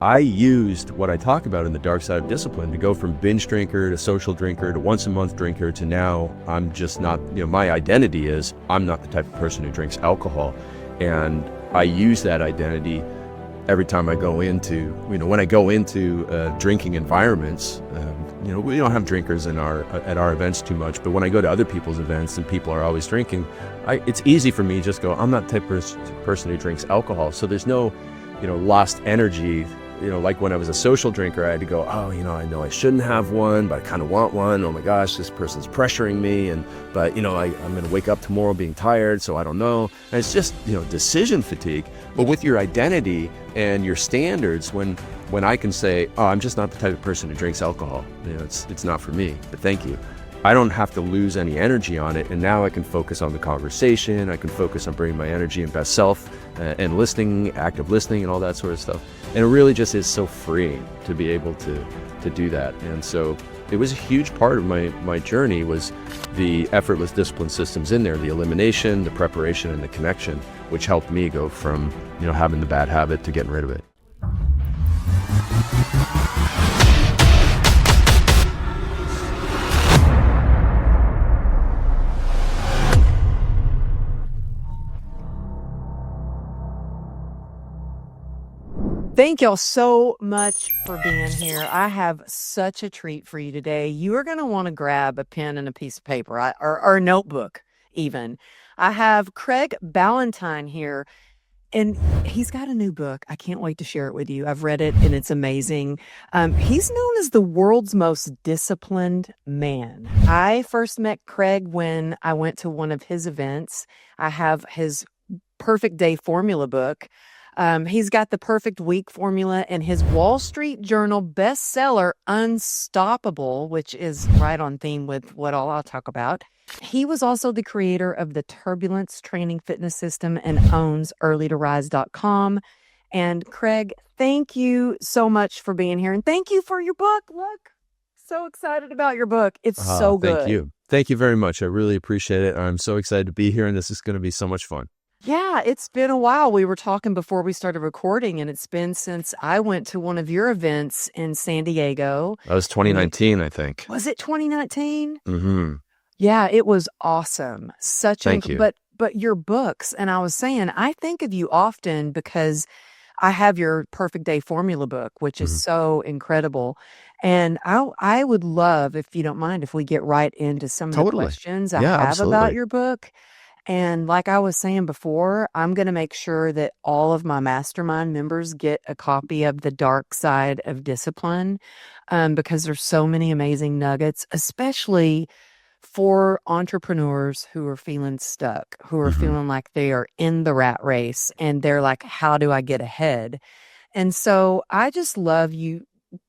I used what I talk about in the dark side of discipline to go from binge drinker to social drinker to once a month drinker to now I'm just not, my identity is I'm not the type of person who drinks alcohol. And I use that identity every time I go into, when I go into drinking environments. We don't have drinkers at our events too much, but when I go to other people's events and people are always drinking, it's easy for me to just go, I'm not the type of person who drinks alcohol. So there's no, lost energy. Like when I was a social drinker, I had to go, I know I shouldn't have one, but I kind of want one. Oh my gosh, this person's pressuring me. But I'm going to wake up tomorrow being tired, so I don't know. And it's just, decision fatigue. But with your identity and your standards, when I can say, I'm just not the type of person who drinks alcohol, it's not for me, but thank you. I don't have to lose any energy on it. And now I can focus on the conversation. I can focus on bringing my energy and best self and listening, active listening and all that sort of stuff. And it really just is so freeing to be able to do that. And so it was a huge part of my journey was the effortless discipline systems in there, the elimination, the preparation, and the connection, which helped me go from, having the bad habit to getting rid of it. Thank y'all so much for being here. I have such a treat for you today. You are going to want to grab a pen and a piece of paper or a notebook even. I have Craig Ballantyne here, and he's got a new book. I can't wait to share it with you. I've read it, and it's amazing. He's known as the world's most disciplined man. I first met Craig when I went to one of his events. I have his Perfect Day Formula book. He's got the perfect week formula and his Wall Street Journal bestseller, Unstoppable, which is right on theme with what all I'll talk about. He was also the creator of the Turbulence Training Fitness System and owns earlytorise.com. And Craig, thank you so much for being here. And thank you for your book. Look, so excited about your book. It's so good. Thank you. Thank you very much. I really appreciate it. I'm so excited to be here, and this is going to be so much fun. Yeah, it's been a while. We were talking before we started recording, and it's been since I went to one of your events in San Diego. That was 2019, I think. Was it 2019? Mm-hmm. Yeah, it was awesome. Thank you. But your books, and I was saying, I think of you often because I have your Perfect Day Formula book, which is so incredible. And I would love, if you don't mind, if we get right into some of the questions I have absolutely. about your book. And like I was saying before, I'm going to make sure that all of my mastermind members get a copy of The Dark Side of Discipline, because there's so many amazing nuggets, especially for entrepreneurs who are feeling stuck, who are feeling like they are in the rat race and they're like, how do I get ahead? And so I just love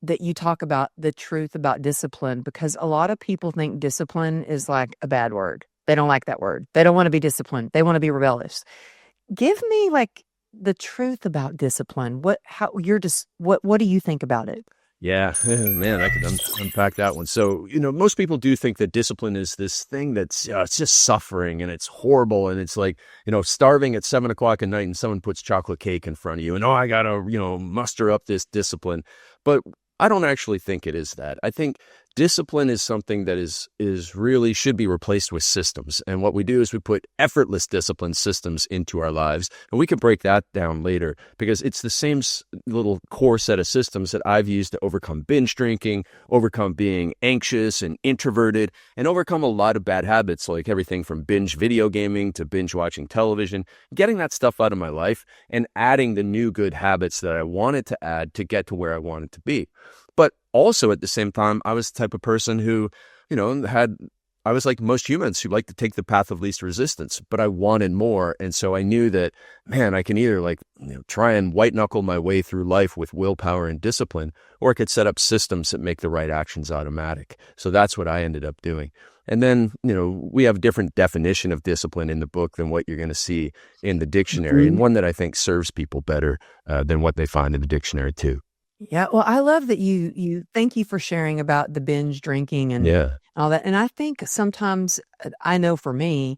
that you talk about the truth about discipline, because a lot of people think discipline is like a bad word. They don't like that word. They don't want to be disciplined. They want to be rebellious. Give me like the truth about discipline. What do you think about it? Yeah, man, I could unpack that one. So, most people do think that discipline is this thing that's it's just suffering and it's horrible. And it's like, starving at 7:00 at night and someone puts chocolate cake in front of you and, I got to, muster up this discipline. But I don't actually think it is that. I think discipline is something that is really should be replaced with systems. And what we do is we put effortless discipline systems into our lives. And we can break that down later because it's the same little core set of systems that I've used to overcome binge drinking, overcome being anxious and introverted, and overcome a lot of bad habits, like everything from binge video gaming to binge watching television, getting that stuff out of my life and adding the new good habits that I wanted to add to get to where I wanted to be. But also at the same time, I was the type of person who, I was like most humans who like to take the path of least resistance, but I wanted more. And so I knew that, man, I can either try and white knuckle my way through life with willpower and discipline, or I could set up systems that make the right actions automatic. So that's what I ended up doing. And then, we have a different definition of discipline in the book than what you're going to see in the dictionary, and one that I think serves people better than what they find in the dictionary too. Yeah, well, I love that you thank you for sharing about the binge drinking and all that. And I think sometimes, I know for me,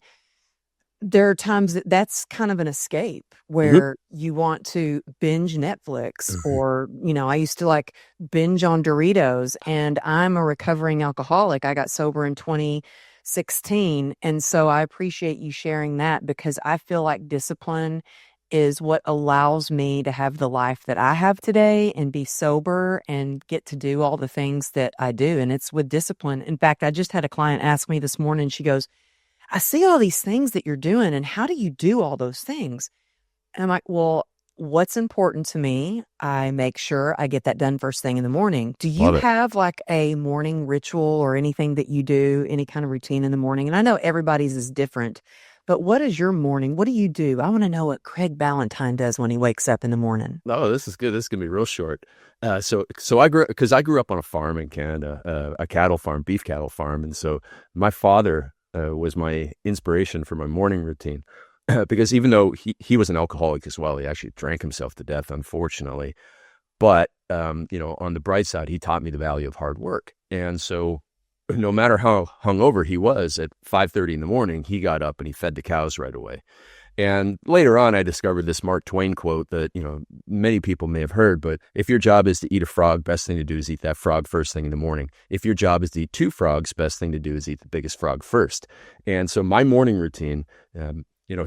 there are times that's kind of an escape Hmm. where you want to binge Netflix or, I used to like binge on Doritos, and I'm a recovering alcoholic. I got sober in 2016. And so I appreciate you sharing that, because I feel like discipline is what allows me to have the life that I have today and be sober and get to do all the things that I do. And it's with discipline. In fact, I just had a client ask me this morning, she goes, I see all these things that you're doing, and how do you do all those things? And I'm like, well, what's important to me, I make sure I get that done first thing in the morning. Do you Love it. have like a morning ritual or anything that you do, any kind of routine in the morning? And I know everybody's is different, but what is your morning? What do you do? I want to know what Craig Ballantyne does when he wakes up in the morning. Oh, this is good. This is gonna be real short. So I grew up on a farm in Canada, a cattle farm, beef cattle farm, and so my father was my inspiration for my morning routine. Because even though he was an alcoholic as well, he actually drank himself to death, unfortunately. But on the bright side, he taught me the value of hard work. And so, no matter how hungover he was, at 5:30 in the morning, he got up and he fed the cows right away. And later on, I discovered this Mark Twain quote that, many people may have heard, but if your job is to eat a frog, best thing to do is eat that frog first thing in the morning. If your job is to eat two frogs, best thing to do is eat the biggest frog first. And so my morning routine,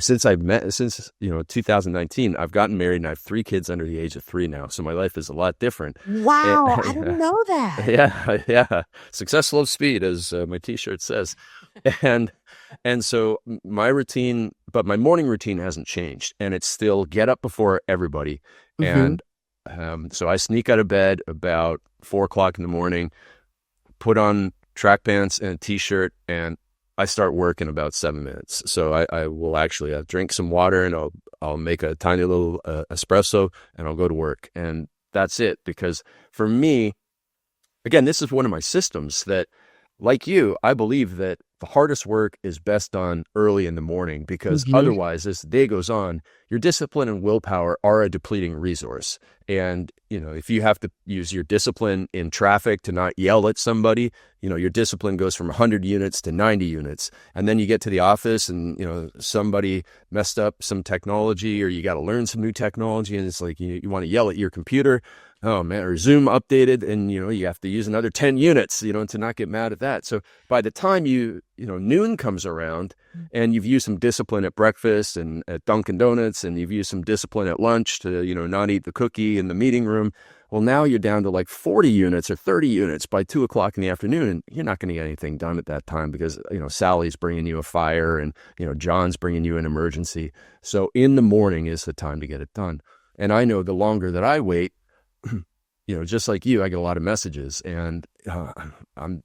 since 2019, I've gotten married and I have three kids under the age of 3 now. So my life is a lot different. Wow, I didn't know that. Yeah, yeah. Success loves speed, as my T-shirt says. And so my morning routine hasn't changed, and it's still get up before everybody. Mhm. And so I sneak out of bed about 4 o'clock in the morning, put on track pants and a T-shirt, and I start work in about 7 minutes. So I will actually drink some water, and I'll make a tiny little espresso, and I'll go to work, and that's it. Because for me, again, this is one of my systems that, like you, I believe that the hardest work is best done early in the morning, because Mhm. otherwise, as the day goes on, your discipline and willpower are a depleting resource. And, if you have to use your discipline in traffic to not yell at somebody, your discipline goes from 100 units to 90 units. And then you get to the office and, somebody messed up some technology, or you got to learn some new technology, and it's like you want to yell at your computer. Oh man, or Zoom updated, and you have to use another 10 units, to not get mad at that. So by the time noon comes around, and you've used some discipline at breakfast and at Dunkin' Donuts, and you've used some discipline at lunch to, not eat the cookie in the meeting room. Well, now you're down to like 40 units or 30 units by 2 o'clock in the afternoon, and you're not going to get anything done at that time, because, Sally's bringing you a fire, and, John's bringing you an emergency. So in the morning is the time to get it done. And I know the longer that I wait, just like you, I get a lot of messages, and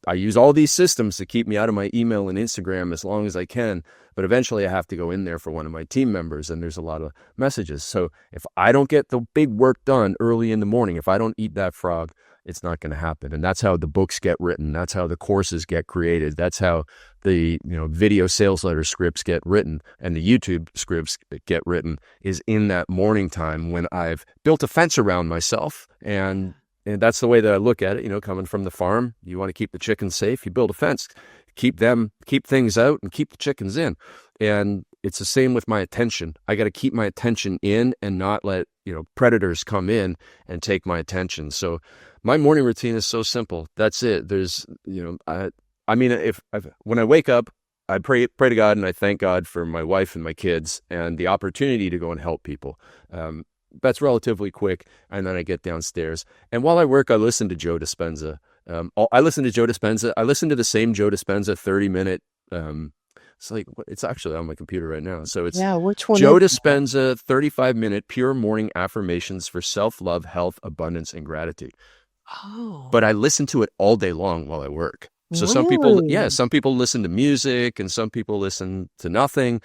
I use all these systems to keep me out of my email and Instagram as long as I can. But eventually I have to go in there for one of my team members, and there's a lot of messages. So if I don't get the big work done early in the morning, if I don't eat that frog, it's not going to happen. And that's how the books get written. That's how the courses get created. That's how the video sales letter scripts get written, and the YouTube scripts get written, is in that morning time when I've built a fence around myself. And that's the way that I look at it. Coming from the farm, you want to keep the chickens safe, you build a fence, keep things out and keep the chickens in. And it's the same with my attention. I got to keep my attention in and not let predators come in and take my attention. So my morning routine is so simple. That's it. There's when I wake up, I pray to God, and I thank God for my wife and my kids and the opportunity to go and help people. That's relatively quick, and then I get downstairs. And while I work, I listen to Joe Dispenza. I listen to Joe Dispenza. I listen to the same Joe Dispenza 30-minute. It's actually on my computer right now. So it's Which one Joe is that? Dispenza 35-minute pure morning affirmations for self-love, health, abundance, and gratitude. Oh, But I listen to it all day long while I work. So some people listen to music, and some people listen to nothing.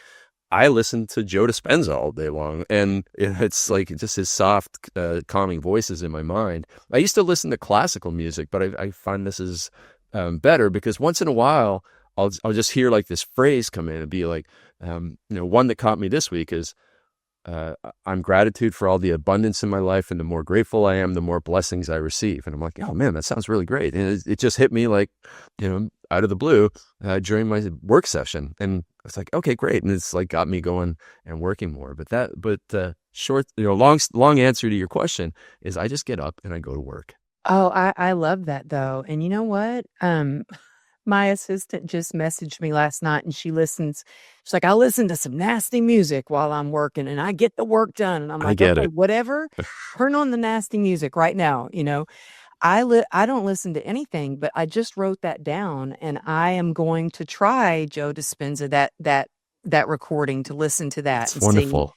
I listen to Joe Dispenza all day long, and it's like just his soft, calming voices in my mind. I used to listen to classical music, but I find this is better, because once in a while I'll just hear like this phrase come in and be like, one that caught me this week is, I'm gratitude for all the abundance in my life, and the more grateful I am, the more blessings I receive. And I'm like, oh man, that sounds really great. And it just hit me like, out of the blue during my work session. And It's like, okay, great. And it's like got me going and working more. Short, long answer to your question is I just get up and I go to work. Oh, I love that though. And you know what? My assistant just messaged me last night and she's like, I listen to some nasty music while I'm working and I get the work done. And I'm I like, get okay, it. whatever, turn on the nasty music right now. I don't listen to anything, but I just wrote that down and I am going to try Joe Dispenza, that recording, to listen to that It's and see. wonderful.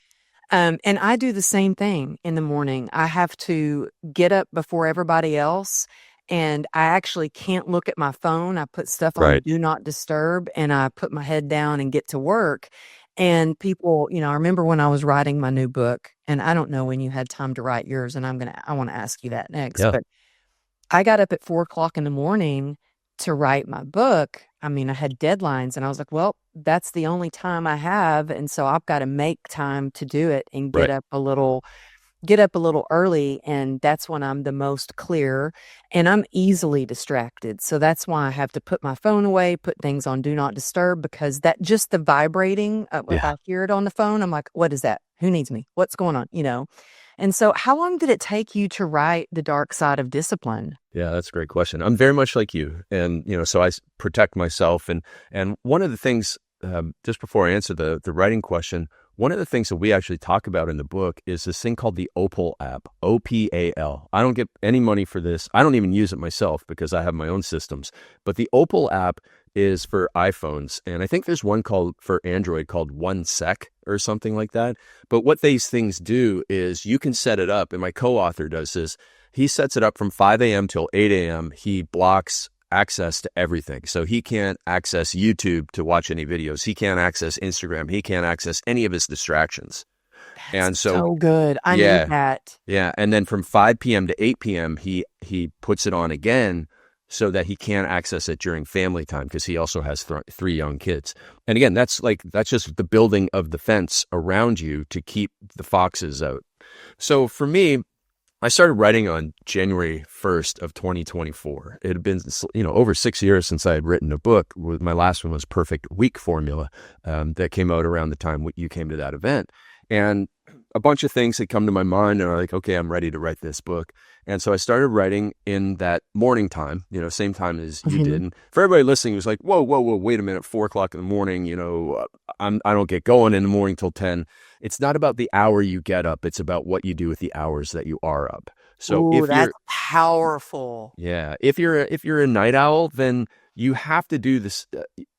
And I do the same thing in the morning. I have to get up before everybody else, and I actually can't look at my phone. I put stuff on Right. do not disturb, and I put my head down and get to work. And people, I remember when I was writing my new book, and I don't know when you had time to write yours, and I want to ask you that next. Yeah. But I got up at 4 o'clock in the morning to write my book. I mean, I had deadlines and I was like, well, that's the only time I have. And so I've got to make time to do it and Right. get up a little early. And that's when I'm the most clear and I'm easily distracted. So that's why I have to put my phone away, put things on do not disturb, because that just the vibrating, if Yeah. I hear it on the phone, I'm like, what is that? Who needs me? What's going on? And so how long did it take you to write The Dark Side of Discipline? Yeah, that's a great question. I'm very much like you, and so I protect myself. And one of the things, just before I answer the writing question, one of the things that we actually talk about in the book is this thing called the Opal app, OPAL. I don't get any money for this. I don't even use it myself because I have my own systems. But the Opal app is for iPhones, and I think there's one called for Android called 1Sec or something like that. But what these things do is you can set it up, and my co-author does this. He sets it up from 5 a.m. till 8 a.m. He blocks access to everything. So he can't access YouTube to watch any videos. He can't access Instagram. He can't access any of his distractions. And That's so, so good. I need yeah, that. yeah. And then from 5 p.m. to 8 p.m., he puts it on again so that he can't access it during family time because he also has three young kids. And again, that's just the building of the fence around you to keep the foxes out. So for me, I started writing on January 1st of 2024. It had been, over 6 years since I had written a book. My last one was Perfect Week Formula, that came out around the time you came to that event. And a bunch of things had come to my mind and I'm like, okay, I'm ready to write this book. And so I started writing in that morning time, same time as you did. And for everybody listening, it was like, whoa, wait a minute, 4 o'clock in the morning, I don't get going in the morning till 10. It's not about the hour you get up. It's about what you do with the hours that you are up. So Ooh, if that's you're, powerful. yeah, if you're a night owl, then you have to do this.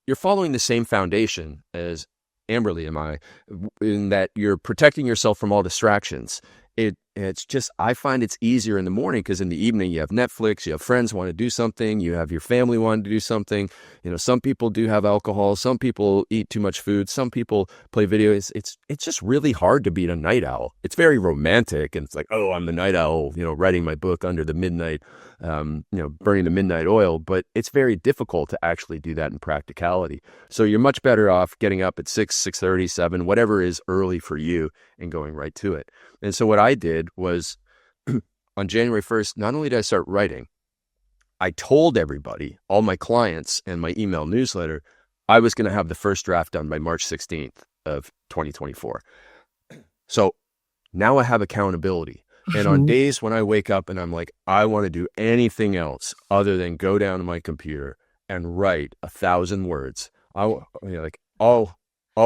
You're following the same foundation as Amberly and I, in that you're protecting yourself from all distractions. It's just, I find it's easier in the morning because in the evening you have Netflix, you have friends want to do something, you have your family wanting to do something. Some people do have alcohol, some people eat too much food, some people play video. It's just really hard to beat a night owl. It's very romantic and it's like, oh, I'm the night owl, writing my book under the midnight, burning the midnight oil. But it's very difficult to actually do that in practicality. So you're much better off getting up at 6:30, 7, whatever is early for you, and going right to it. And so what I did was on January 1st, not only did I start writing, I told everybody, all my clients and my email newsletter, I was going to have the first draft done by March 16th of 2024. So now I have accountability. And on days when I wake up and I'm like, I want to do anything else other than go down to my computer and write 1,000 words, I'll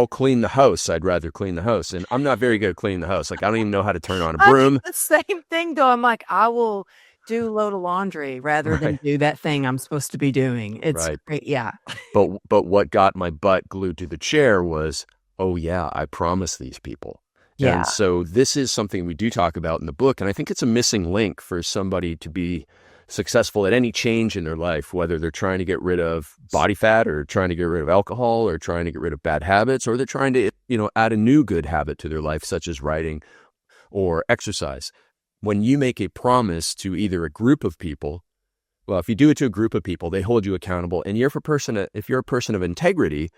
clean the house. I'd rather clean the house. And I'm not very good at cleaning the house. Like, I don't even know how to turn on a I broom. do the same thing though. I'm like, I will do a load of laundry rather than Right. do that thing I'm supposed to be doing. It's Right. great. Yeah. But what got my butt glued to the chair was, oh yeah, I promised these people. Yeah. And so this is something we do talk about in the book. And I think it's a missing link for somebody to be successful at any change in their life, whether they're trying to get rid of body fat or trying to get rid of alcohol or trying to get rid of bad habits, or they're trying to, add a new good habit to their life, such as writing or exercise. When you make a promise to either a group of people, well, if you do it to a group of people, they hold you accountable. And if you're a person of integrity,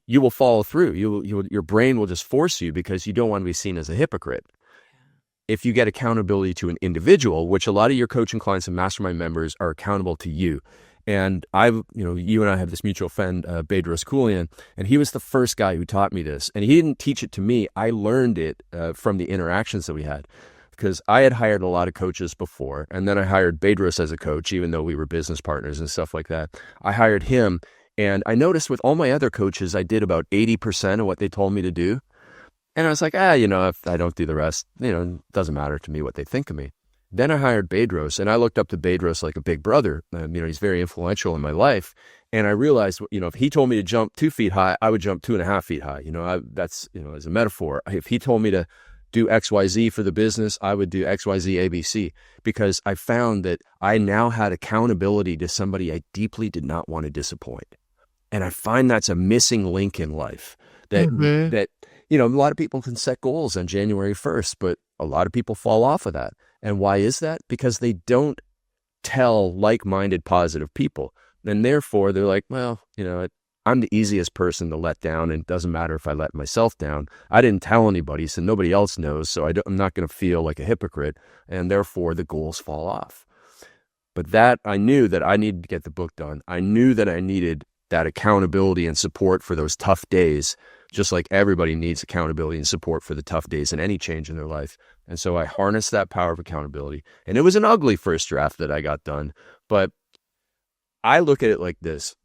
you will follow through. Your brain will just force you because you don't want to be seen as a hypocrite. If you get accountability to an individual, which a lot of your coaching clients and mastermind members are accountable to you. And you and I have this mutual friend, Bedros Keuilian, and he was the first guy who taught me this. And he didn't teach it to me. I learned it from the interactions that we had, because I had hired a lot of coaches before. And then I hired Bedros as a coach, even though we were business partners and stuff like that. I hired him. And I noticed with all my other coaches, I did about 80% of what they told me to do. And I was like, if I don't do the rest, it doesn't matter to me what they think of me. Then I hired Bedros, and I looked up to Bedros like a big brother. He's very influential in my life. And I realized, if he told me to jump 2 feet high, I would jump 2.5 feet high. That's as a metaphor. If he told me to do XYZ for the business, I would do XYZ ABC, because I found that I now had accountability to somebody I deeply did not want to disappoint. And I find that's a missing link in life that a lot of people can set goals on January 1st, but a lot of people fall off of that. And why is that? Because they don't tell like-minded positive people. And therefore they're like, well, I'm the easiest person to let down, and it doesn't matter if I let myself down. I didn't tell anybody, so nobody else knows. So I'm not going to feel like a hypocrite. And therefore the goals fall off. But I knew that I needed to get the book done. I knew that I needed that accountability and support for those tough days, just like everybody needs accountability and support for the tough days in any change in their life. And so I harnessed that power of accountability. And it was an ugly first draft that I got done. But I look at it like this,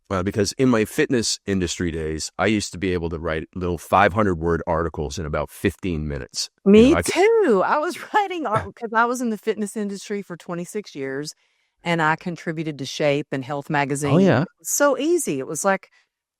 because in my fitness industry days, I used to be able to write little 500-word articles in about 15 minutes. Me too. I was writing because I was in the fitness industry for 26 years, and I contributed to Shape and Health Magazine. Oh, yeah. It was so easy. It was like,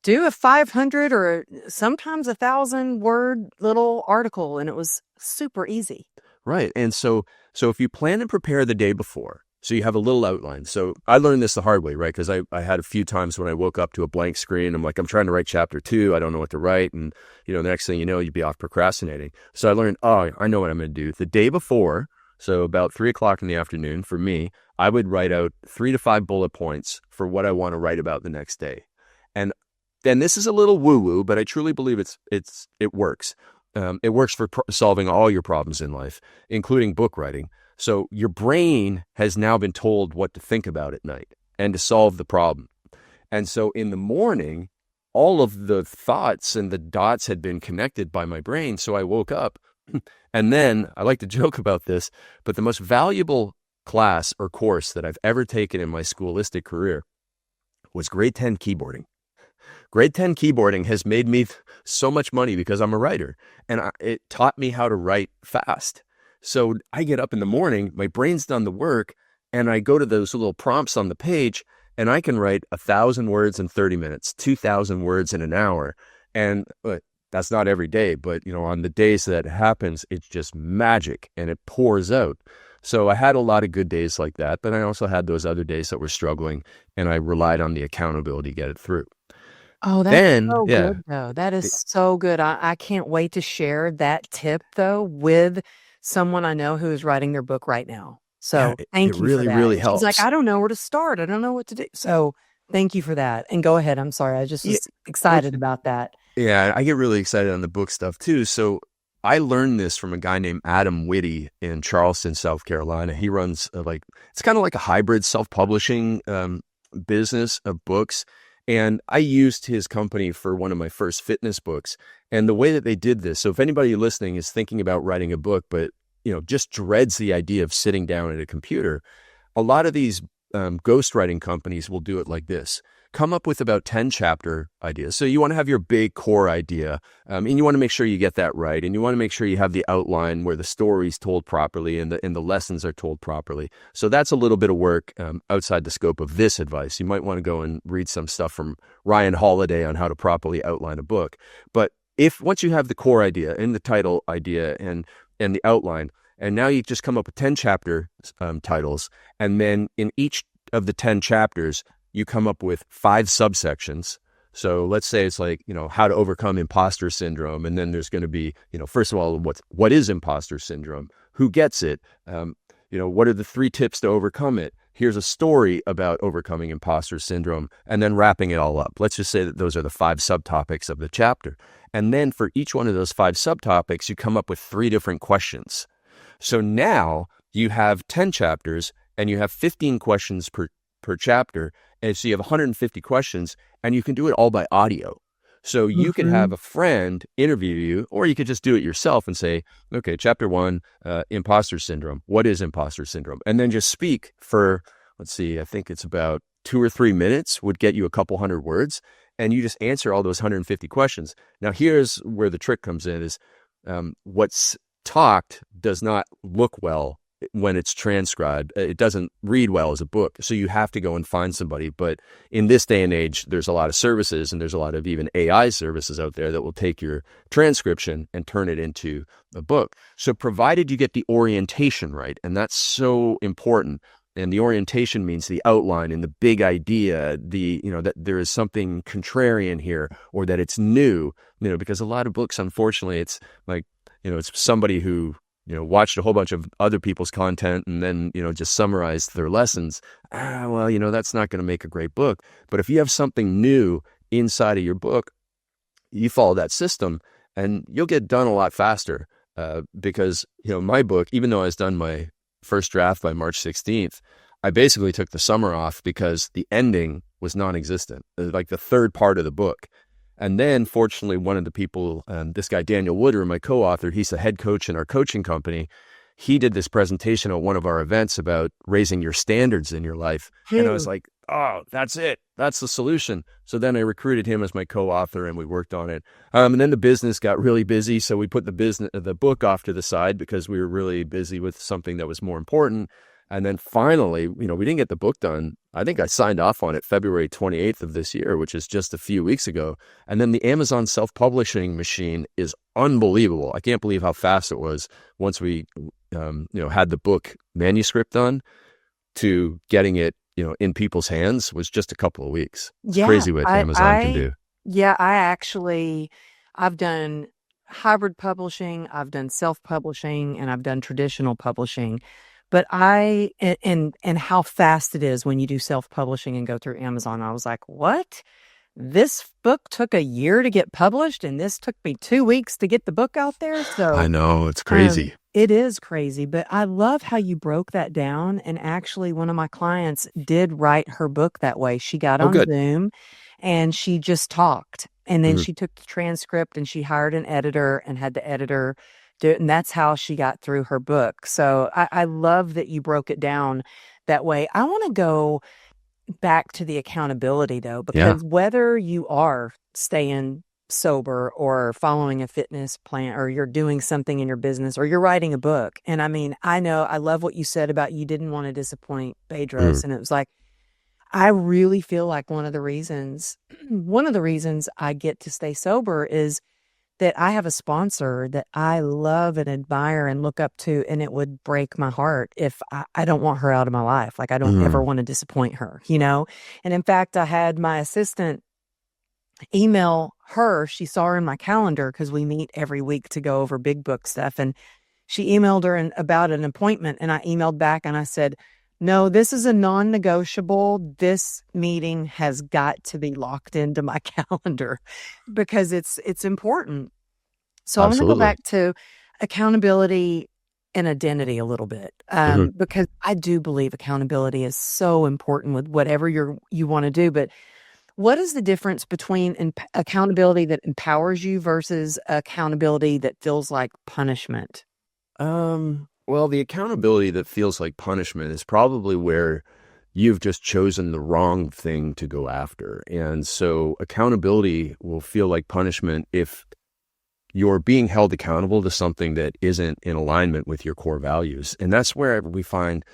do a 500 or sometimes 1,000-word little article, and it was super easy. Right. And so if you plan and prepare the day before, so you have a little outline. So I learned this the hard way, right? Because I had a few times when I woke up to a blank screen. I'm like, I'm trying to write chapter 2. I don't know what to write. And, the next thing you know, you'd be off procrastinating. So I learned, I know what I'm going to do. The day before, so about 3:00 in the afternoon for me, I would write out 3 to 5 bullet points for what I want to write about the next day. And then this is a little woo-woo, but I truly believe it works. It works for solving all your problems in life, including book writing. So your brain has now been told what to think about at night and to solve the problem. And so in the morning, all of the thoughts and the dots had been connected by my brain. So I woke up, and then I like to joke about this, but the most valuable class or course that I've ever taken in my schoolistic career was grade 10 keyboarding. Grade 10 keyboarding has made me so much money because I'm a writer, and it taught me how to write fast. So I get up in the morning, my brain's done the work, and I go to those little prompts on the page, and I can write 1,000 words in 30 minutes, 2,000 words in an hour. And that's not every day, but on the days that happens, it's just magic, and it pours out. So I had a lot of good days like that, but I also had those other days that were struggling, and I relied on the accountability to get it through. Oh, that's so good, though. That is so good. I can't wait to share that tip, though, with someone I know who is writing their book right now. So thank you really, for that. really She's helps. like, I don't know where to start. I don't know what to do. So thank you for that. And go ahead. I'm sorry. I just was excited about that. Yeah, I get really excited on the book stuff too. So I learned this from a guy named Adam Whitty in Charleston, South Carolina. He runs it's kind of like a hybrid self-publishing business of books. And I used his company for one of my first fitness books. And the way that they did this, so if anybody listening is thinking about writing a book, but just dreads the idea of sitting down at a computer, a lot of these ghostwriting companies will do it like this. Come up with about 10 chapter ideas. So you want to have your big core idea, and you want to make sure you get that right, and you want to make sure you have the outline where the story's told properly and the lessons are told properly. So that's a little bit of work outside the scope of this advice. You might want to go and read some stuff from Ryan Holiday on how to properly outline a book. But once you have the core idea and the title idea and the outline, and now you just come up with 10 chapter titles, and then in each of the 10 chapters, you come up with 5 subsections. So let's say it's like, how to overcome imposter syndrome. And then there's going to be, first of all, what is imposter syndrome? Who gets it? What are the 3 tips to overcome it? Here's a story about overcoming imposter syndrome, and then wrapping it all up. Let's just say that those are the 5 subtopics of the chapter. And then for each one of those 5 subtopics, you come up with 3 different questions. So now you have 10 chapters and you have 15 questions per per chapter. And so you have 150 questions, and you can do it all by audio. So you could have a friend interview you, or you could just do it yourself and say, okay, chapter 1, imposter syndrome. What is imposter syndrome? And then just speak for, let's see, I think it's about 2 or 3 minutes would get you a couple hundred words. And you just answer all those 150 questions. Now, here's where the trick comes in is what's talked does not look well when it's transcribed. It doesn't read well as a book. So you have to go and find somebody. But in this day and age, there's a lot of services, and there's a lot of even AI services out there that will take your transcription and turn it into a book. So provided you get the orientation right, and that's so important. And the orientation means the outline and the big idea, that there is something contrarian here, or that it's new, because a lot of books, unfortunately, it's like, it's somebody who, watched a whole bunch of other people's content and then, just summarized their lessons. That's not going to make a great book. But if you have something new inside of your book, you follow that system and you'll get done a lot faster. Because, my book, even though I was done my first draft by March 16th, I basically took the summer off because the ending was non-existent, like the third part of the book. And then, fortunately, one of the people, this guy, Daniel Woodder, my co-author, he's the head coach in our coaching company. He did this presentation at one of our events about raising your standards in your life. And I was like, oh, that's it. That's the solution. So then I recruited him as my co-author and we worked on it. And then the business got really busy. So we put the book off to the side because we were really busy with something that was more important. And then finally, we didn't get the book done. I think I signed off on it February 28th of this year, which is just a few weeks ago. And then the Amazon self-publishing machine is unbelievable. I can't believe how fast it was once we, had the book manuscript done to getting it, in people's hands was just a couple of weeks. It's crazy what Amazon can do. Yeah, I've done hybrid publishing, I've done self-publishing, and I've done traditional publishing. But and how fast it is when you do self-publishing and go through Amazon. I was like, what? This book took a year to get published, and this took me 2 weeks to get the book out there. So I know, it's crazy. It is crazy, but I love how you broke that down. And actually, one of my clients did write her book that way. She got on Zoom and she just talked. And then she took the transcript and she hired an editor and had the editor do it. And that's how she got through her book. So I love that you broke it down that way. I want to go back to the accountability, though, because whether you are staying sober or following a fitness plan, or you're doing something in your business, or you're writing a book. And I mean, I know I love what you said about you didn't want to disappoint Bedros. And it was like, I really feel like one of the reasons I get to stay sober is that I have a sponsor that I love and admire and look up to, and it would break my heart if I don't want her out of my life. Like, I don't ever want to disappoint her, And in fact, I had my assistant email her. She saw her in my calendar because we meet every week to go over big book stuff. And she emailed her about an appointment, and I emailed back and I said, no, this is a non-negotiable. This meeting has got to be locked into my calendar because it's important. So I'm going to go back to accountability and identity a little bit, because I do believe accountability is so important with whatever you want to do. But what is the difference between accountability that empowers you versus accountability that feels like punishment? Well, the accountability that feels like punishment is probably where you've just chosen the wrong thing to go after. And so accountability will feel like punishment if you're being held accountable to something that isn't in alignment with your core values. And that's where we find,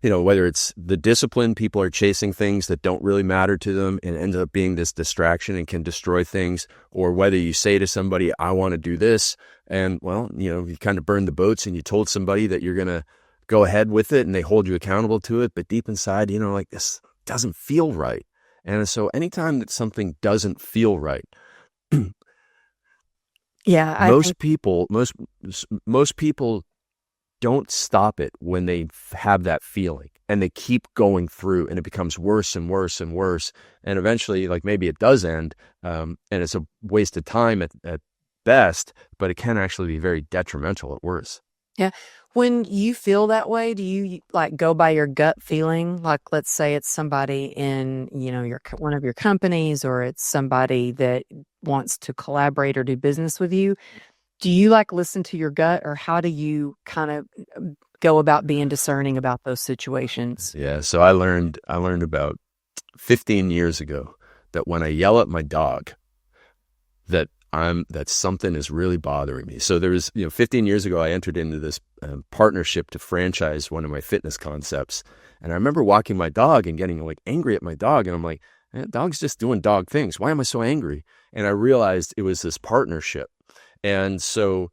whether it's the discipline, people are chasing things that don't really matter to them and ends up being this distraction and can destroy things, or whether you say to somebody, I want to do this, and you kind of burned the boats and you told somebody that you're going to go ahead with it and they hold you accountable to it. But deep inside, like, this doesn't feel right. And so anytime that something doesn't feel right, most people don't stop it when they have that feeling, and they keep going through, and it becomes worse and worse and worse. And eventually, like, maybe it does end, and it's a waste of time at best, but it can actually be very detrimental at worst. Yeah. When you feel that way, do you like go by your gut feeling? Like, let's say it's somebody in, one of your companies, or it's somebody that wants to collaborate or do business with you. Do you like listen to your gut, or how do you kind of go about being discerning about those situations? Yeah. So I learned about 15 years ago that when I yell at my dog, that something is really bothering me. So there was, 15 years ago, I entered into this partnership to franchise one of my fitness concepts. And I remember walking my dog and getting like angry at my dog. And I'm like, dog's just doing dog things. Why am I so angry? And I realized it was this partnership. And so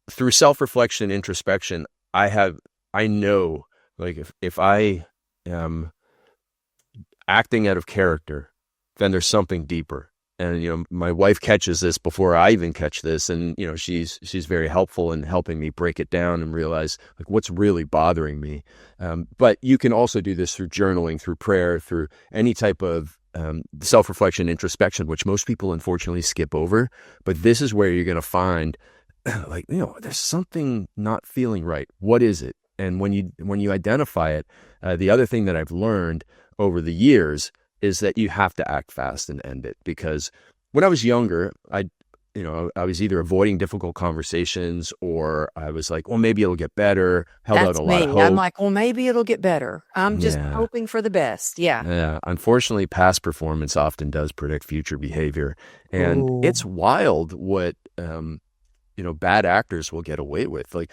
through self-reflection, introspection, I know, like, if I am acting out of character, then there's something deeper. And, my wife catches this before I even catch this. And, she's very helpful in helping me break it down and realize like what's really bothering me. But you can also do this through journaling, through prayer, through any type of self-reflection, introspection, which most people unfortunately skip over. But this is where you're going to find like, there's something not feeling right. What is it? And when you identify it, the other thing that I've learned over the years is that you have to act fast and end it. Because when I was younger, I was either avoiding difficult conversations, or I was like, well, maybe it'll get better. Held out That's a lot of me. hope. I'm like, well, maybe it'll get better. I'm just Yeah. hoping for the best. Yeah. Yeah. Unfortunately, past performance often does predict future behavior. And Ooh. it's wild what, bad actors will get away with. Like,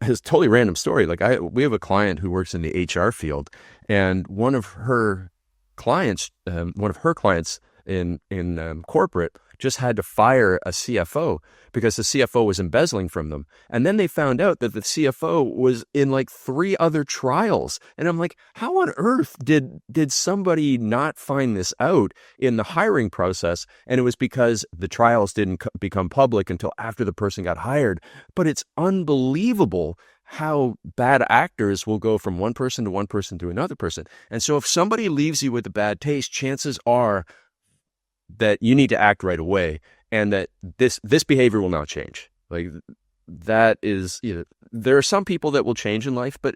it's a totally random story. Like, we have a client who works in the HR field, and one of her clients in corporate just had to fire a CFO because the CFO was embezzling from them. And then they found out that the CFO was in like 3 other trials. And I'm like, how on earth did somebody not find this out in the hiring process? And it was because the trials didn't become public until after the person got hired. But it's unbelievable how bad actors will go from one person to another person. And so if somebody leaves you with a bad taste, chances are that you need to act right away, and that this behavior will not change. Like, that is, there are some people that will change in life, but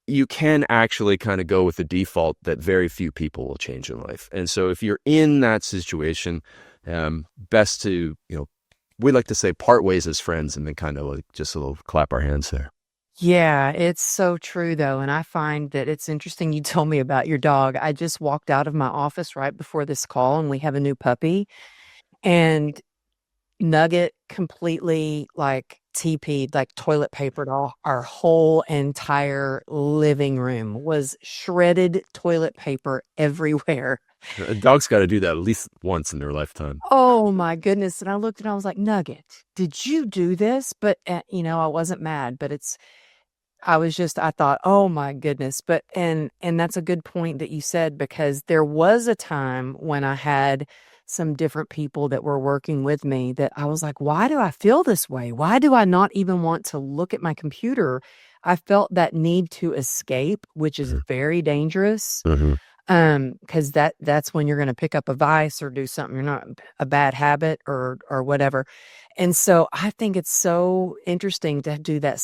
you can actually kind of go with the default that very few people will change in life. And so if you're in that situation, best to, we like to say part ways as friends, and then kind of like just a little clap our hands there. Yeah, it's so true though. And I find that it's interesting you told me about your dog. I just walked out of my office right before this call, and we have a new puppy, and Nugget completely like TP'd, like toilet papered our whole entire living room, was shredded toilet paper everywhere. A dog's got to do that at least once in their lifetime. Oh my goodness. And I looked and I was like, Nugget, did you do this? But, I wasn't mad, but I thought, oh my goodness. But, and that's a good point that you said, because there was a time when I had some different people that were working with me that I was like, why do I feel this way? Why do I not even want to look at my computer? I felt that need to escape, which is very dangerous. Mm-hmm. Because that's when you're going to pick up a vice or do something you're not, a bad habit or whatever. And so I think it's so interesting to do that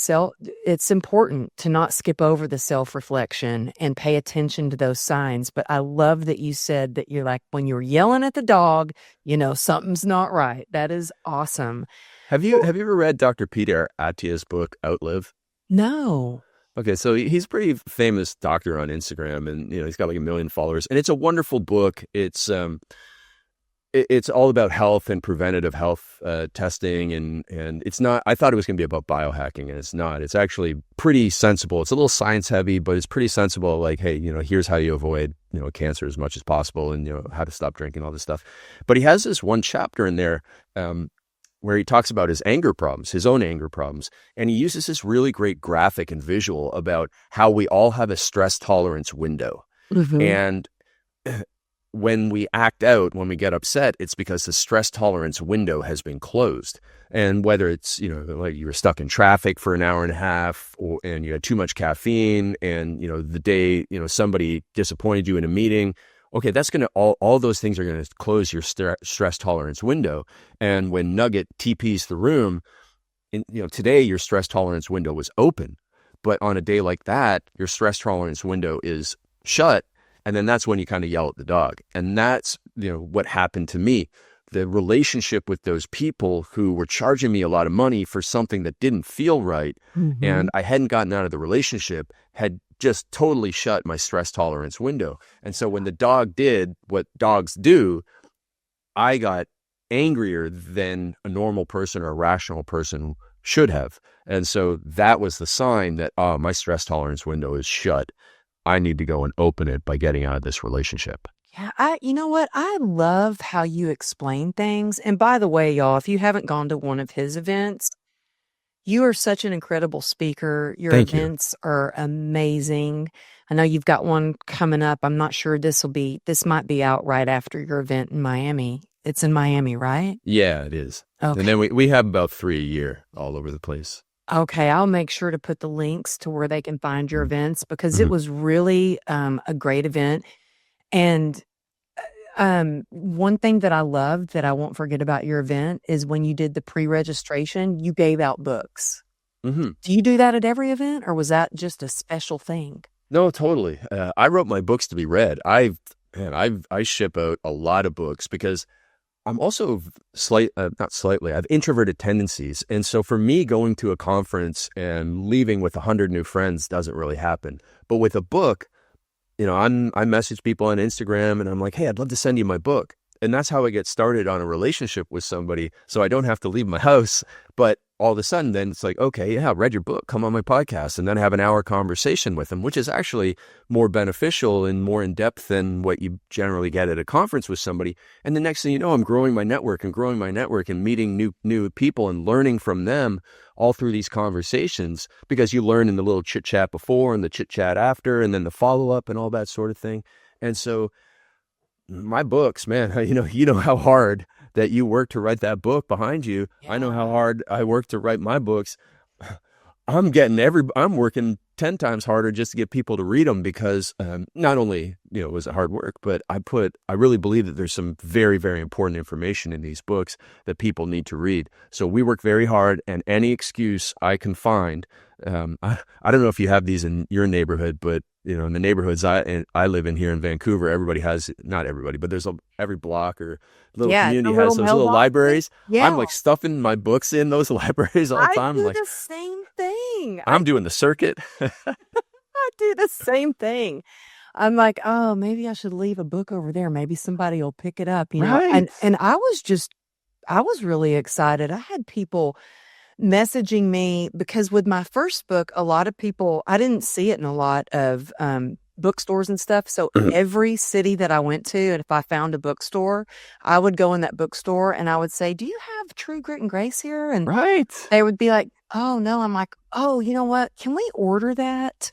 it's important to not skip over the self-reflection and pay attention to those signs. But I love that you said that you're like, when you're yelling at the dog, something's not right. That is awesome. Have you ever read Dr. Peter Attia's book, Outlive? No. Okay, so he's a pretty famous doctor on Instagram, and he's got like 1 million followers, and it's a wonderful book. It's all about health and preventative health testing, and it's not. I thought it was going to be about biohacking, and it's not. It's actually pretty sensible. It's a little science heavy, but it's pretty sensible. Like, hey, here's how you avoid cancer as much as possible, and how to stop drinking, all this stuff. But he has this one chapter in there where he talks about his own anger problems. And he uses this really great graphic and visual about how we all have a stress tolerance window. Mm-hmm. And when we act out, when we get upset, it's because the stress tolerance window has been closed. And whether it's, like you were stuck in traffic for 1.5 hours, and you had too much caffeine, and, the day, somebody disappointed you in a meeting, okay, that's going to, all those things are going to close your stress tolerance window. And when Nugget TPs the room, today your stress tolerance window was open, but on a day like that, your stress tolerance window is shut. And then that's when you kind of yell at the dog. And that's, what happened to me. The relationship with those people who were charging me a lot of money for something that didn't feel right, and I hadn't gotten out of the relationship, had just totally shut my stress tolerance window. And so when the dog did what dogs do, I got angrier than a normal person or a rational person should have. And so that was the sign that, my stress tolerance window is shut. I need to go and open it by getting out of this relationship. Yeah, you know what? I love how you explain things. And by the way, y'all, if you haven't gone to one of his events, you are such an incredible speaker. Your Thank you. events are amazing. I know you've got one coming up. I'm not sure this might be out right after your event in Miami. It's in Miami, right? Yeah, it is. Okay. And then we have about 3 a year all over the place. Okay, I'll make sure to put the links to where they can find your events because it Mhm. was really a great event. And one thing that I loved that I won't forget about your event is when you did the pre-registration, you gave out books. Mm-hmm. Do you do that at every event, or was that just a special thing? No, totally. I wrote my books to be read. I ship out a lot of books because I'm also I have introverted tendencies. And so for me, going to a conference and leaving with 100 new friends doesn't really happen. But with a book, I message people on Instagram and I'm like, hey, I'd love to send you my book. And that's how I get started on a relationship with somebody. So I don't have to leave my house. But all of a sudden, then it's like, okay, yeah, read your book, come on my podcast, and then have an hour conversation with them, which is actually more beneficial and more in depth than what you generally get at a conference with somebody. And the next thing you know, I'm growing my network and meeting new people and learning from them all through these conversations, because you learn in the little chit chat before and the chit chat after, and then the follow up and all that sort of thing. And so my books, man, you know how hard that you work to write that book behind you. I know how hard I work to write my books. I'm working 10 times harder just to get people to read them because not only, was it hard work, but I really believe that there's some very, very important information in these books that people need to read. So we work very hard, and any excuse I can find. I don't know if you have these in your neighborhood, but in the neighborhoods I live in here in Vancouver, everybody has, not everybody, but there's every block or little community has those little libraries. Yeah. I'm like stuffing my books in those libraries all the time. I do like, the same thing. I'm doing the circuit. I do the same thing. I'm like, oh, maybe I should leave a book over there. Maybe somebody will pick it up, Right. And I was really excited. I had people messaging me because with my first book, a lot of people, I didn't see it in a lot of bookstores and stuff. So every city that I went to, and if I found a bookstore, I would go in that bookstore and I would say, do you have True Grit and Grace here? And Right. they would be like, oh, no. I'm like, oh, you know what? Can we order that?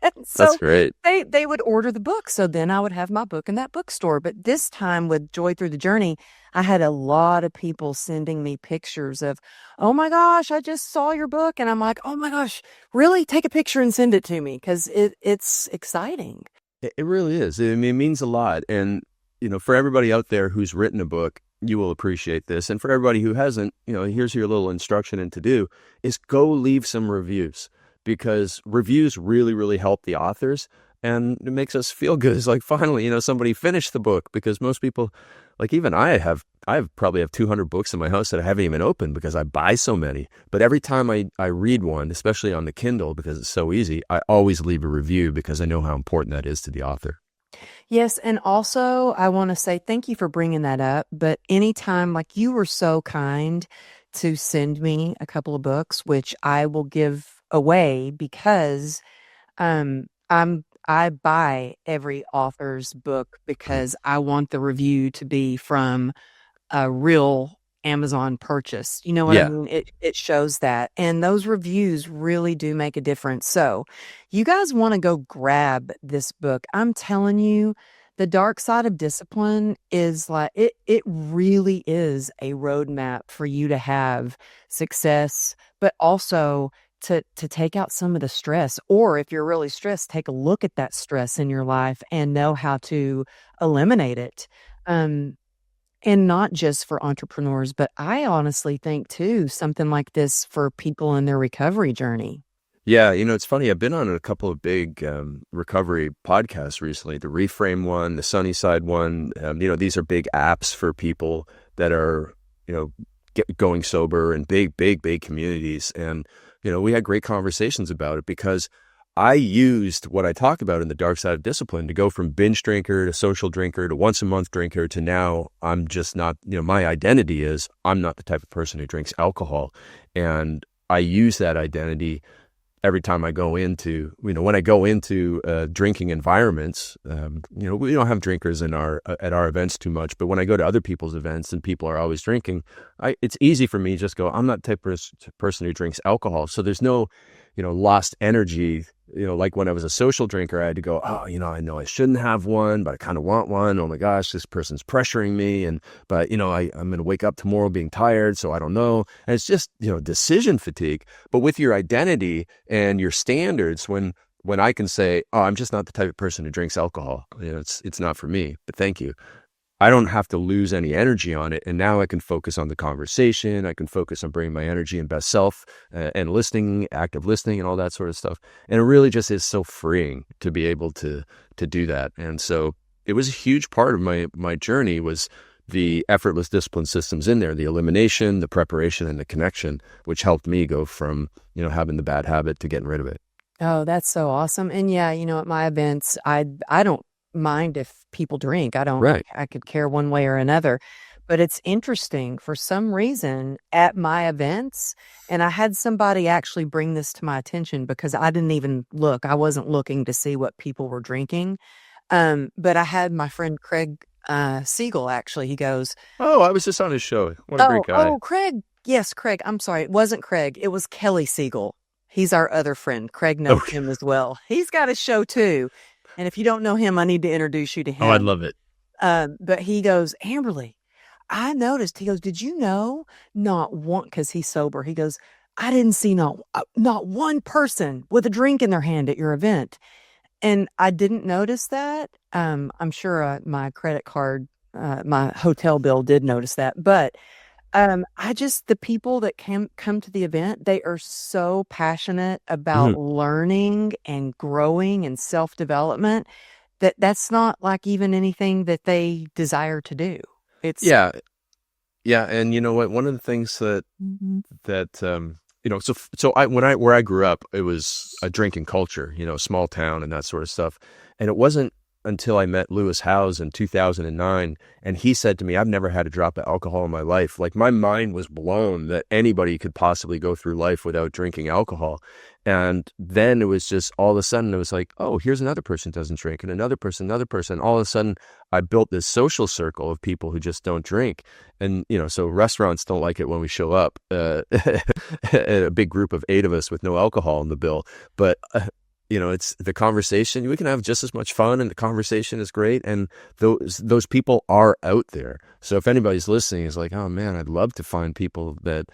And so That's great. they would order the book. So then I would have my book in that bookstore. But this time with Joy Through the Journey, I had a lot of people sending me pictures of, oh my gosh, I just saw your book. And I'm like, oh my gosh, really? Take a picture and send it to me because it's exciting. It really is. I mean, it means a lot. And, for everybody out there who's written a book, you will appreciate this. And for everybody who hasn't, here's your little instruction and to do is go leave some reviews, because reviews really, really help the authors. And it makes us feel good. It's like, finally, somebody finished the book, because most people, like even I probably have 200 books in my house that I haven't even opened because I buy so many. But every time I read one, especially on the Kindle, because it's so easy, I always leave a review because I know how important that is to the author. Yes. And also I want to say thank you for bringing that up. But anytime, like you were so kind to send me a couple of books, which I will give away because I buy every author's book because I want the review to be from a real Amazon purchase. You know what I Yeah. mean? It shows that. And those reviews really do make a difference. So you guys want to go grab this book. I'm telling you, The Dark Side of Discipline is like it really is a roadmap for you to have success, but also to take out some of the stress. Or if you're really stressed, take a look at that stress in your life and know how to eliminate it. And not just for entrepreneurs, but I honestly think too, something like this for people in their recovery journey. Yeah, it's funny. I've been on a couple of big recovery podcasts recently. The Reframe one, the Sunnyside one. These are big apps for people that are, going sober, and big communities. And we had great conversations about it because I used what I talk about in the dark side of discipline to go from binge drinker to social drinker to once a month drinker to now I'm just not. My identity is I'm not the type of person who drinks alcohol, and I use that identity every time I go into, when I go into drinking environments. We don't have drinkers at our events too much, but when I go to other people's events and people are always drinking, it's easy for me to just go, I'm not the type of person who drinks alcohol. So there's no, lost energy. Like when I was a social drinker, I had to go, oh, I know I shouldn't have one, but I kind of want one. Oh my gosh, this person's pressuring me. But I'm going to wake up tomorrow being tired. So I don't know. And it's just, decision fatigue. But with your identity and your standards, when I can say, oh, I'm just not the type of person who drinks alcohol, it's not for me, but thank you. I don't have to lose any energy on it. And now I can focus on the conversation. I can focus on bringing my energy and best self and listening, active listening, and all that sort of stuff. And it really just is so freeing to be able to do that. And so it was a huge part of my journey was the effortless discipline systems in there, the elimination, the preparation, and the connection, which helped me go from, having the bad habit to getting rid of it. Oh, that's so awesome. And yeah, at my events, I don't mind if people drink. Right. I could care one way or another. But it's interesting for some reason at my events, and I had somebody actually bring this to my attention because I didn't even look. I wasn't looking to see what people were drinking. But I had my friend Craig Siegel actually. He goes, Oh, I was just on his show. What a great guy. Oh, Craig. Yes, Craig. I'm sorry. It wasn't Craig. It was Kelly Siegel. He's our other friend. Craig knows him as well. He's got a show too. And if you don't know him, I need to introduce you to him. Oh, I'd love it. But he goes, Amberly, I noticed, he goes, did you know not one, because he's sober, he goes, I didn't see not one person with a drink in their hand at your event. And I didn't notice that. I'm sure my credit card, my hotel bill did notice that. But the people that come to the event, they are so passionate about learning and growing and self-development that's not like even anything that they desire to do. It's Yeah. And you know what? One of the things that where I grew up, it was a drinking culture, small town and that sort of stuff. And it wasn't until I met Lewis Howes in 2009, and he said to me, I've never had a drop of alcohol in my life. Like my mind was blown that anybody could possibly go through life without drinking alcohol. And then it was just all of a sudden it was like, oh, here's another person who doesn't drink, and another person. All of a sudden I built this social circle of people who just don't drink. And, so restaurants don't like it when we show up, a big group of 8 of us with no alcohol in the bill. But, it's the conversation. We can have just as much fun, and the conversation is great. And those people are out there. So if anybody's listening, is like, oh man, I'd love to find people that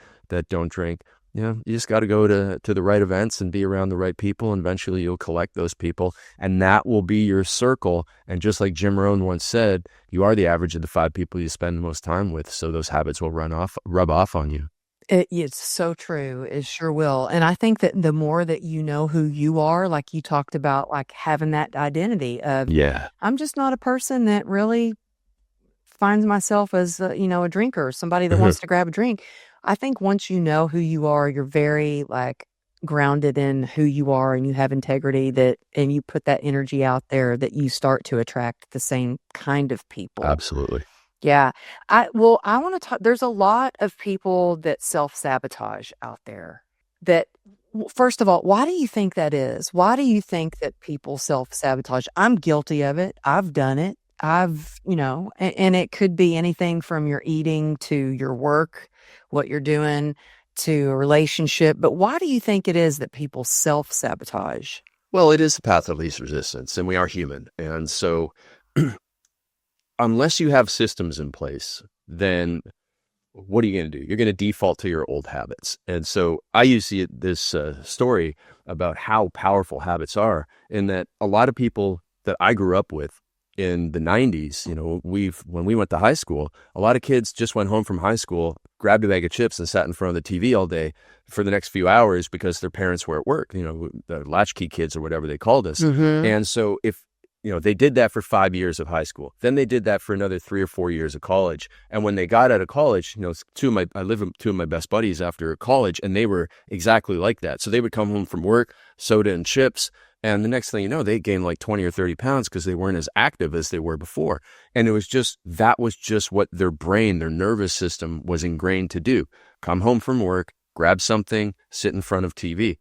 don't drink. You just got to go to the right events and be around the right people. And eventually you'll collect those people, and that will be your circle. And just like Jim Rohn once said, you are the average of the 5 people you spend the most time with. So those habits will rub off on you. It's so true. It sure will. And I think that the more that you know who you are, like you talked about, like having that identity of, Yeah. I'm just not a person that really finds myself as, a drinker, somebody that wants to grab a drink. I think once you know who you are, you're very like grounded in who you are, and you have integrity and you put that energy out there, that you start to attract the same kind of people. Absolutely. Yeah. I want to talk, there's a lot of people that self-sabotage out there first of all, why do you think that is? Why do you think that people self-sabotage? I'm guilty of it. I've done it. And it could be anything from your eating to your work, what you're doing, to a relationship. But why do you think it is that people self-sabotage? Well, it is the path of least resistance, and we are human. And so unless you have systems in place, then what are you going to do? You're going to default to your old habits. And so I use this story about how powerful habits are, in that a lot of people that I grew up with in the 90s, when we went to high school, a lot of kids just went home from high school, grabbed a bag of chips and sat in front of the TV all day for the next few hours because their parents were at work, the latchkey kids or whatever they called us. Mm-hmm. And so if they did that for 5 years of high school. Then they did that for another 3 or 4 years of college. And when they got out of college, I lived with two of my best buddies after college, and they were exactly like that. So they would come home from work, soda and chips, and the next thing you know, they gained like 20 or 30 pounds because they weren't as active as they were before. And that was just what their brain, their nervous system was ingrained to do. Come home from work, grab something, sit in front of TV.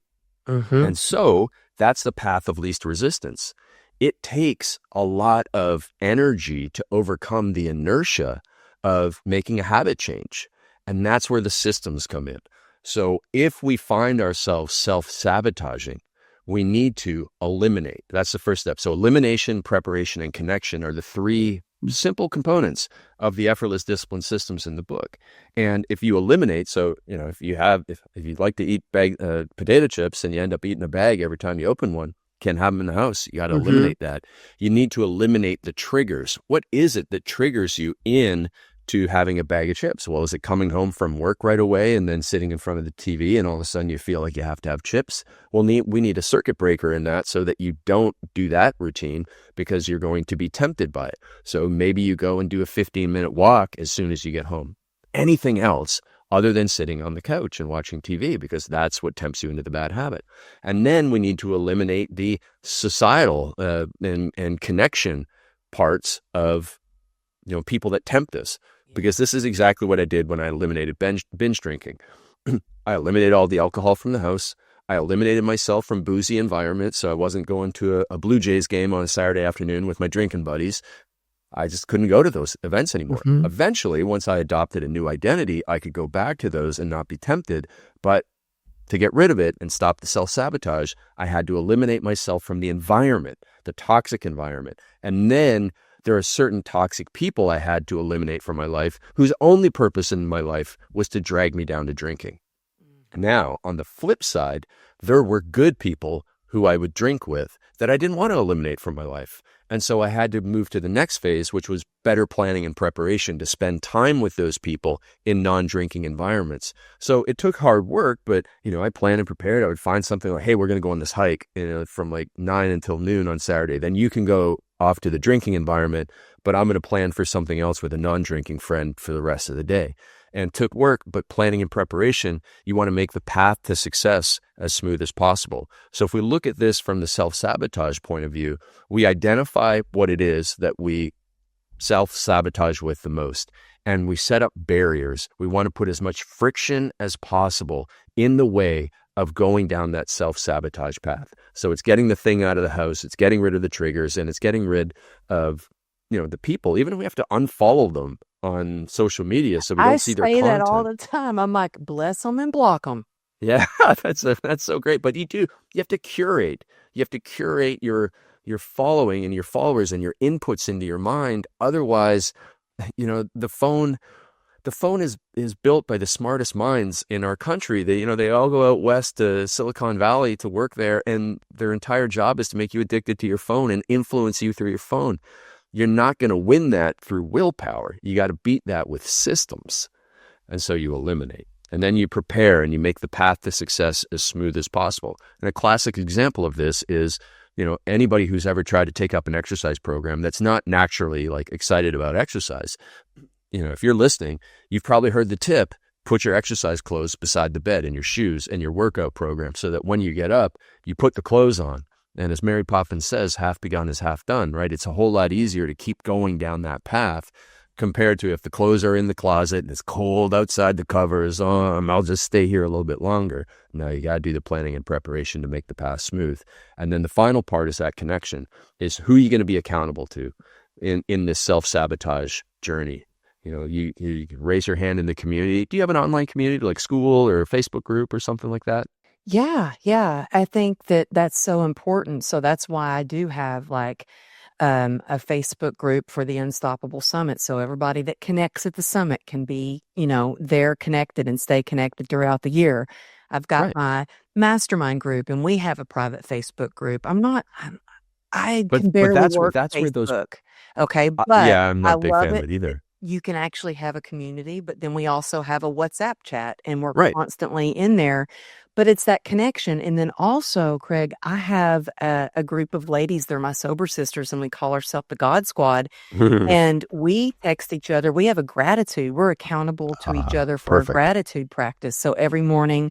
Mm-hmm. And so that's the path of least resistance. It takes a lot of energy to overcome the inertia of making a habit change. And that's where the systems come in. So if we find ourselves self-sabotaging, we need to eliminate. That's the first step. So elimination, preparation, and connection are the three simple components of the effortless discipline systems in the book. And if you eliminate, if you'd like to eat potato chips and you end up eating a bag every time you open one, can't have them in the house. You got to eliminate that. You need to eliminate the triggers. What is it that triggers you into having a bag of chips? Well, is it coming home from work right away and then sitting in front of the TV and all of a sudden you feel like you have to have chips? Well, we need a circuit breaker in that so that you don't do that routine because you're going to be tempted by it. So maybe you go and do a 15-minute walk as soon as you get home. Anything else other than sitting on the couch and watching TV, because that's what tempts you into the bad habit. And then we need to eliminate the societal and connection parts of people that tempt us, because this is exactly what I did when I eliminated binge drinking. I eliminated all the alcohol from the house. I eliminated myself from boozy environments, so I wasn't going to a Blue Jays game on a Saturday afternoon with my drinking buddies. I just couldn't go to those events anymore. Mm-hmm. Eventually, once I adopted a new identity, I could go back to those and not be tempted. But to get rid of it and stop the self-sabotage, I had to eliminate myself from the environment, the toxic environment. And then there are certain toxic people I had to eliminate from my life whose only purpose in my life was to drag me down to drinking. Now, on the flip side, there were good people who I would drink with that I didn't want to eliminate from my life. And so I had to move to the next phase, which was better planning and preparation to spend time with those people in non-drinking environments. So it took hard work, but, I planned and prepared. I would find something like, hey, we're going to go on this hike from like 9 until noon on Saturday. Then you can go off to the drinking environment, but I'm going to plan for something else with a non-drinking friend for the rest of the day. And took work, but planning and preparation, you want to make the path to success as smooth as possible. So if we look at this from the self-sabotage point of view, we identify what it is that we self-sabotage with the most, and we set up barriers. We want to put as much friction as possible in the way of going down that self-sabotage path. So it's getting the thing out of the house, it's getting rid of the triggers, and it's getting rid of, the people, even if we have to unfollow them on social media so we don't see their content. I say that all the time. I'm like, bless them and block them. Yeah, that's so great. But you have to curate. You have to curate your following and your followers and your inputs into your mind. Otherwise, the phone is built by the smartest minds in our country. They all go out west to Silicon Valley to work there, and their entire job is to make you addicted to your phone and influence you through your phone. You're not going to win that through willpower. You got to beat that with systems. And so you eliminate. And then you prepare and you make the path to success as smooth as possible. And a classic example of this is, anybody who's ever tried to take up an exercise program that's not naturally like excited about exercise. If you're listening, you've probably heard the tip, put your exercise clothes beside the bed and your shoes and your workout program so that when you get up, you put the clothes on. And as Mary Poppins says, half begun is half done, right? It's a whole lot easier to keep going down that path compared to if the clothes are in the closet and it's cold outside the covers. I'll just stay here a little bit longer. No, you got to do the planning and preparation to make the path smooth. And then the final part is that connection, is who you're going to be accountable to in this self-sabotage journey. You can raise your hand in the community. Do you have an online community like school or a Facebook group or something like that? Yeah. I think that's so important. So that's why I do have like a Facebook group for the Unstoppable Summit. So everybody that connects at the summit can be, they're connected and stay connected throughout the year. I've got Right. my mastermind group, and we have a private Facebook group. I But can barely work that's where those Facebook. Okay, but yeah, I'm I not a big love fan of it. it either. You can actually have a community, but then we also have a WhatsApp chat and we're Right. constantly in there. But it's that connection. And then also, Craig, I have a group of ladies. They're my sober sisters, and we call ourselves the God Squad. And we text each other. We have a gratitude. We're accountable to each other for a Perfect. gratitude practice. So every morning,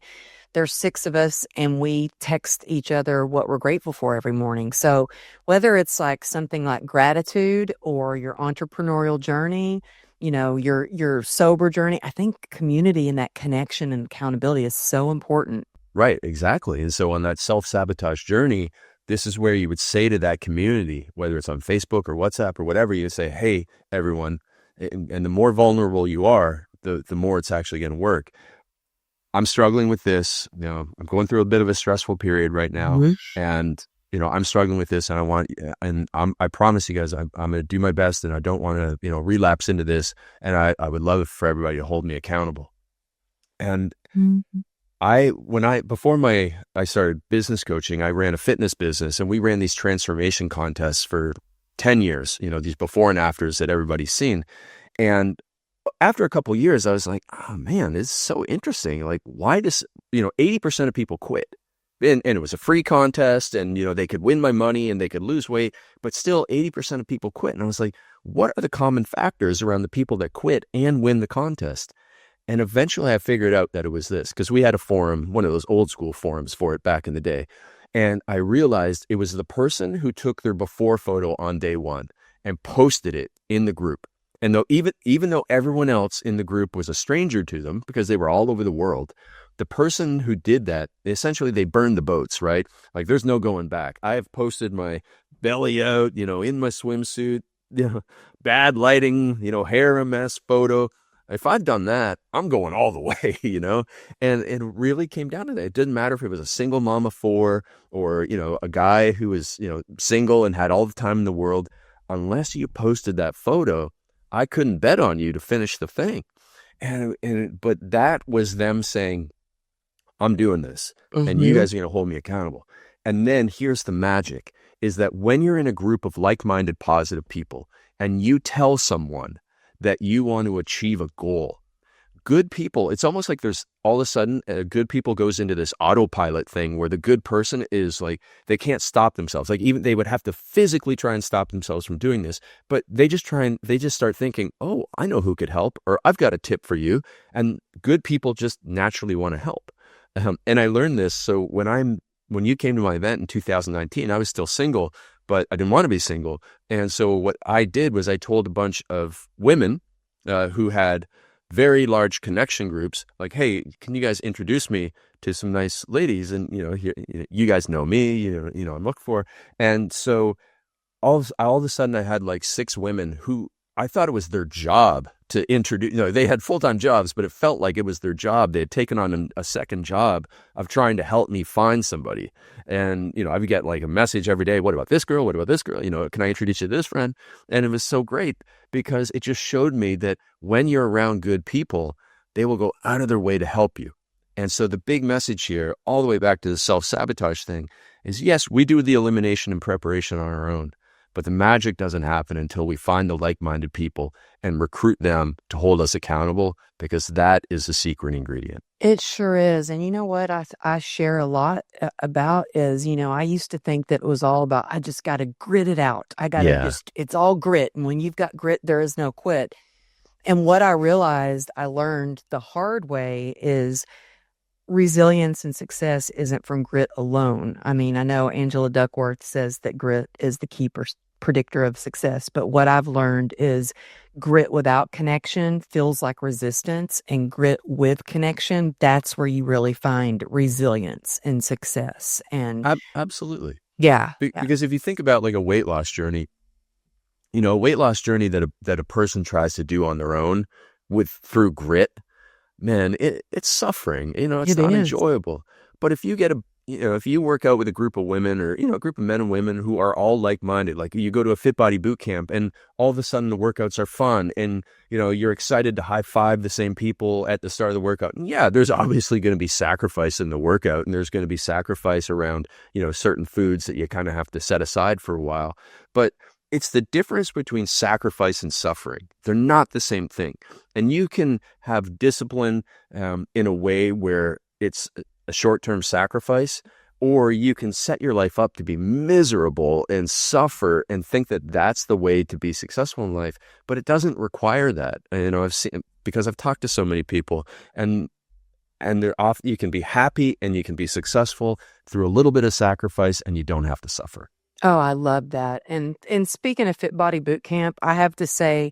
there's 6 of us, and we text each other what we're grateful for every morning. So whether it's like something like gratitude or your entrepreneurial journey, your sober journey, I think community and that connection and accountability is so important. Right, exactly. And so on that self-sabotage journey, this is where you would say to that community, whether it's on Facebook or WhatsApp or whatever, you say, hey, everyone, and the more vulnerable you are, the more it's actually going to work. I'm struggling with this. I'm going through a bit of a stressful period right now, Mhm. and I'm struggling with this, and I promise you guys, I'm going to do my best, and I don't want to, relapse into this, and I would love for everybody to hold me accountable. And Mhm. before I started business coaching, I ran a fitness business, and we ran these transformation contests for 10 years, these before and afters that everybody's seen. And after a couple of years, I was like, oh man, it's so interesting. Like, why does, 80% of people quit? And it was a free contest, and, they could win my money and they could lose weight, but still 80% of people quit. And I was like, what are the common factors around the people that quit and win the contest? And eventually I figured out that it was this, because we had a forum, one of those old school forums for it back in the day. And I realized it was the person who took their before photo on day one and posted it in the group. And even though everyone else in the group was a stranger to them because they were all over the world, the person who did that, essentially they burned the boats, right? Like there's no going back. I have posted my belly out, in my swimsuit, bad lighting, hair a mess photo. If I'd done that, I'm going all the way, and it really came down to that. It didn't matter if it was a single mom of 4 or, a guy who was, single and had all the time in the world. Unless you posted that photo, I couldn't bet on you to finish the thing. But that was them saying, I'm doing this and you Mhm. guys are going to hold me accountable. And then here's the magic is that when you're in a group of like-minded, positive people and you tell someone that you want to achieve a goal, good people, it's almost like there's all of a sudden good people goes into this autopilot thing where the good person is like, they can't stop themselves. Like even they would have to physically try and stop themselves from doing this, but they just start thinking, oh, I know who could help, or I've got a tip for you. And good people just naturally want to help. And I learned this. So when you came to my event in 2019, I was still single, but I didn't want to be single. And so what I did was I told a bunch of women who had very large connection groups, like, hey, can you guys introduce me to some nice ladies? And, here, you guys know me, I'm looking for. And so all of a sudden I had like 6 women who I thought it was their job to introduce, they had full-time jobs, but it felt like it was their job. They had taken on a second job of trying to help me find somebody. And, I would get like a message every day. What about this girl? What about this girl? Can I introduce you to this friend? And it was so great because it just showed me that when you're around good people, they will go out of their way to help you. And so the big message here, all the way back to the self-sabotage thing, is yes, we do the elimination and preparation on our own. But the magic doesn't happen until we find the like-minded people and recruit them to hold us accountable, because that is the secret ingredient. It sure is. And you know what I share a lot about is, I used to think that it was all about, I just got to grit it out. I got to Yeah. it's all grit. And when you've got grit, there is no quit. And what I realized I learned the hard way is resilience and success isn't from grit alone. I mean, I know Angela Duckworth says that grit is the key predictor of success, but what I've learned is grit without connection feels like resistance, and grit with connection, that's where you really find resilience and success. And Absolutely. yeah. Because if you think about like a weight loss journey, a weight loss journey that a person tries to do on their own through grit, man, it's suffering, it's It not is. enjoyable. But if you get if you work out with a group of women or, a group of men and women who are all like-minded, like you go to a Fit Body boot camp and all of a sudden the workouts are fun and, you're excited to high five the same people at the start of the workout. And yeah, there's obviously going to be sacrifice in the workout and there's going to be sacrifice around, certain foods that you kind of have to set aside for a while. But it's the difference between sacrifice and suffering. They're not the same thing. And you can have discipline in a way where it's a short-term sacrifice, or you can set your life up to be miserable and suffer and think that that's the way to be successful in life. But it doesn't require that. I've seen, because I've talked to so many people, and they're off. You can be happy and you can be successful through a little bit of sacrifice, and you don't have to suffer. Oh, I love that. And speaking of Fit Body Boot Camp, I have to say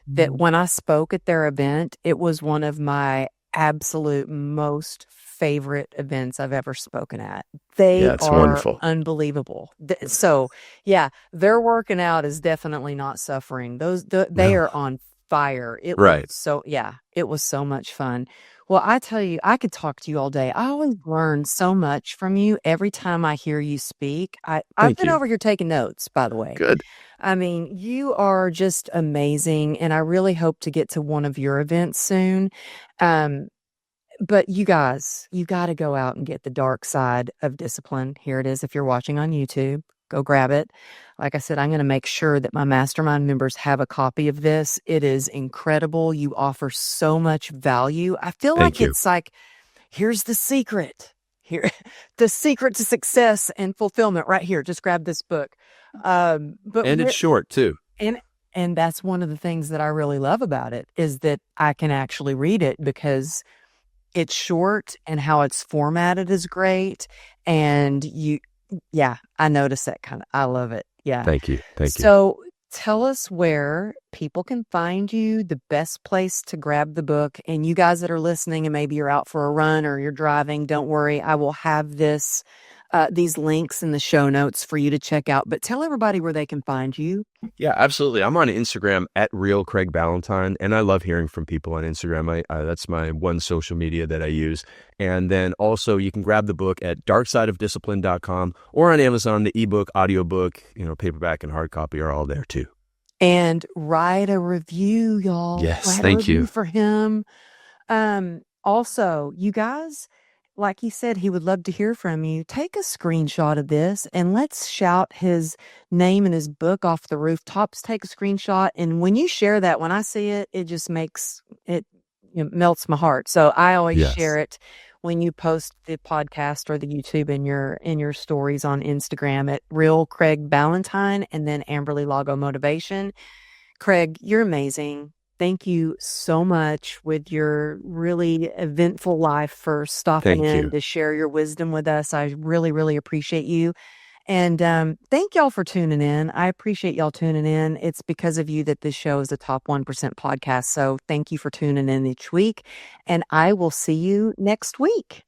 that when I spoke at their event, it was one of my absolute most favorite events I've ever spoken at. They are wonderful. Unbelievable. So, yeah, their working out is definitely not suffering. They are on fire. It Right. was it was so much fun. Well, I tell you, I could talk to you all day. I always learn so much from you every time I hear you speak. I've Thank been you. over here taking notes, by the way. Good. I mean, you are just amazing, and I really hope to get to one of your events soon. But you guys, you got to go out and get The Dark Side of Discipline. Here it is. If you're watching on YouTube, go grab it. Like I said, I'm going to make sure that my mastermind members have a copy of this. It is incredible. You offer so much value. I feel Thank like you. it's like, here's the secret. Here, the secret to success and fulfillment right here. Just grab this book. And it's short too. And that's one of the things that I really love about it is that I can actually read it because it's short and how it's formatted is great. And I notice that I love it. Yeah. Thank you. So tell us where people can find you, the best place to grab the book. And you guys that are listening and maybe you're out for a run or you're driving, don't worry. I will have these links in the show notes for you to check out. But tell everybody where they can find you. Yeah, absolutely. I'm on Instagram at Real Craig Ballantyne, and I love hearing from people on Instagram. That's my one social media that I use. And then also you can grab the book at darksideofdiscipline.com or on Amazon. The ebook, audiobook, paperback and hard copy are all there too. And write a review, y'all. Yes, thank you for him. Also, you guys, like he said, he would love to hear from you. Take a screenshot of this and let's shout his name and his book off the rooftops. Take a screenshot. And when you share that, when I see it, it just makes it, melts my heart. So I always share it when you post the podcast or the YouTube in your stories on Instagram at Real Craig Ballantyne and then Amberly Lago Motivation. Craig, you're amazing. Thank you so much with your really eventful life for stopping in to share your wisdom with us. I really, really appreciate you. And thank y'all for tuning in. I appreciate y'all tuning in. It's because of you that this show is a top 1% podcast. So thank you for tuning in each week. And I will see you next week.